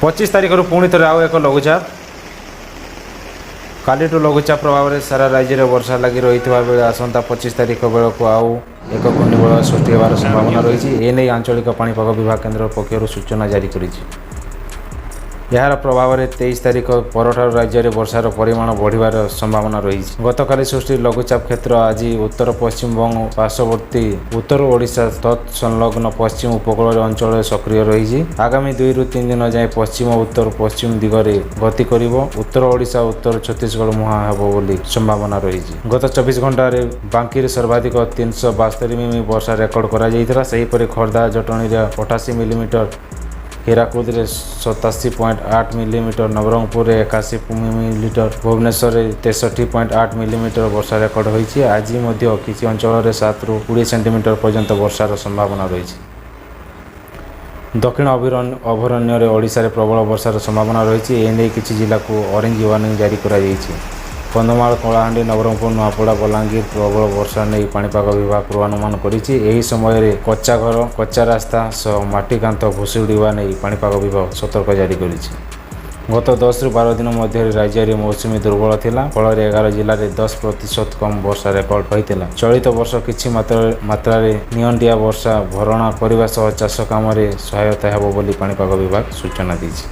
25 तारिखରୁ ପୁଣି ଥରେ ଆଉ ଏକ ଲଘୁଚାପ। କାଲିଠୁ ଲଘୁଚାପ ପ୍ରଭାବରେ ସାରା ରାଜ୍ୟରେ ବର୍ଷା ଲାଗି ରହିଥିବା ବେଳେ ଆସନ୍ତା 25 ତାରିଖ ବେଳକୁ ଆଉ ଏକ ଘୂର୍ଣ୍ଣିବଳୟ ସୃଷ୍ଟି ହେବାର ସମ୍ଭାବନା ରହିଛି। ଏନେଇ ଆଞ୍ଚଳିକ ପାଣିପାଗ ବିଭାଗ କେନ୍ଦ୍ର ପକ୍ଷରୁ ସୂଚନା ଜାରି କରିଛି। ଏହାର ପ୍ରଭାବରେ 23 ତାରିଖ ପରଠାରୁ ରାଜ୍ୟରେ ବର୍ଷାର ପରିମାଣ ବଢ଼ିବାର ସମ୍ଭାବନା ରହିଛି। ଗତକାଲି ସୃଷ୍ଟି ଲଘୁଚାପ କ୍ଷେତ୍ର ଆଜି ଉତ୍ତର ପଶ୍ଚିମବଙ୍ଗ ପାର୍ଶ୍ୱବର୍ତ୍ତୀ ଉତ୍ତର ଓଡ଼ିଶା ତତ୍ସଂଲଗ୍ନ ପଶ୍ଚିମ ଉପକୂଳ ଅଞ୍ଚଳରେ ସକ୍ରିୟ ରହିଛି। ଆଗାମୀ 2ରୁ 3 ଦିନ ଯାଏଁ ପଶ୍ଚିମ ଉତ୍ତର ପଶ୍ଚିମ ଦିଗରେ ଗତି କରିବ। ଉତ୍ତର ଓଡ଼ିଶା ଉତ୍ତର ଛତିଶଗଡ଼ ମୁହାଁ ହେବ ବୋଲି ସମ୍ଭାବନା ରହିଛି। ଗତ 24 ଘଣ୍ଟାରେ ବାଙ୍କିରେ ସର୍ବାଧିକ 372 ମିମି ବର୍ଷା ରେକର୍ଡ କରାଯାଇଥିଲା। ସେହିପରି ଖୋର୍ଦ୍ଧା ଜଟଣୀରେ 88 ମିଲିମିଟର, ହୀରାକୁଦରେ 87.8 ମିଲିମିଟର, ନବରଙ୍ଗପୁରରେ 81 ମିଲିମିଟର, ଭୁବନେଶ୍ୱରରେ 63.8 ମିଲିମିଟର ବର୍ଷା ରେକର୍ଡ ହୋଇଛି। ଆଜି ମଧ୍ୟ କିଛି ଅଞ୍ଚଳରେ 7ରୁ 20 ସେଣ୍ଟିମିଟର ପର୍ଯ୍ୟନ୍ତ ବର୍ଷାର ସମ୍ଭାବନା ରହିଛି। ଦକ୍ଷିଣ ଅଭୟାରଣ୍ୟରେ ଓଡ଼ିଶାରେ ପ୍ରବଳ ବର୍ଷାର ସମ୍ଭାବନା ରହିଛି। ଏନେଇ କିଛି ଜିଲ୍ଲାକୁ ଅରେଞ୍ଜ ୱାର୍ଣ୍ଣିଂ ଜାରି କରାଯାଇଛି। କନ୍ଧମାଳ, କଳାହାଣ୍ଡି, ନବରଙ୍ଗପୁର, ନୂଆପଡ଼ା, ବଲାଙ୍ଗୀର ପ୍ରବଳ ବର୍ଷା ନେଇ ପାଣିପାଗ ବିଭାଗ ପୂର୍ବାନୁମାନ କରିଛି। ଏହି ସମୟରେ କଚ୍ଚା ଘର, କଚ୍ଚା ରାସ୍ତା ସହ ମାଟି କାନ୍ଥ ଭୁଷୁଡ଼ିବା ନେଇ ପାଣିପାଗ ବିଭାଗ ସତର୍କ ଜାରି କରିଛି। ଗତ 10ରୁ 12 ଦିନ ମଧ୍ୟରେ ରାଜ୍ୟରେ ମୌସୁମୀ ଦୁର୍ବଳ ଥିଲା, ଫଳରେ 11 ଜିଲ୍ଲାରେ 10% କମ୍ ବର୍ଷା ରେକର୍ଡ ହୋଇଥିଲା। ଚଳିତ ବର୍ଷ କିଛି ମାତ୍ରାରେ ନିଅଣ୍ଟିଆ ବର୍ଷା ଭରଣା କରିବା ସହ ଚାଷ କାମରେ ସହାୟତା ହେବ ବୋଲି ପାଣିପାଗ ବିଭାଗ ସୂଚନା ଦେଇଛି।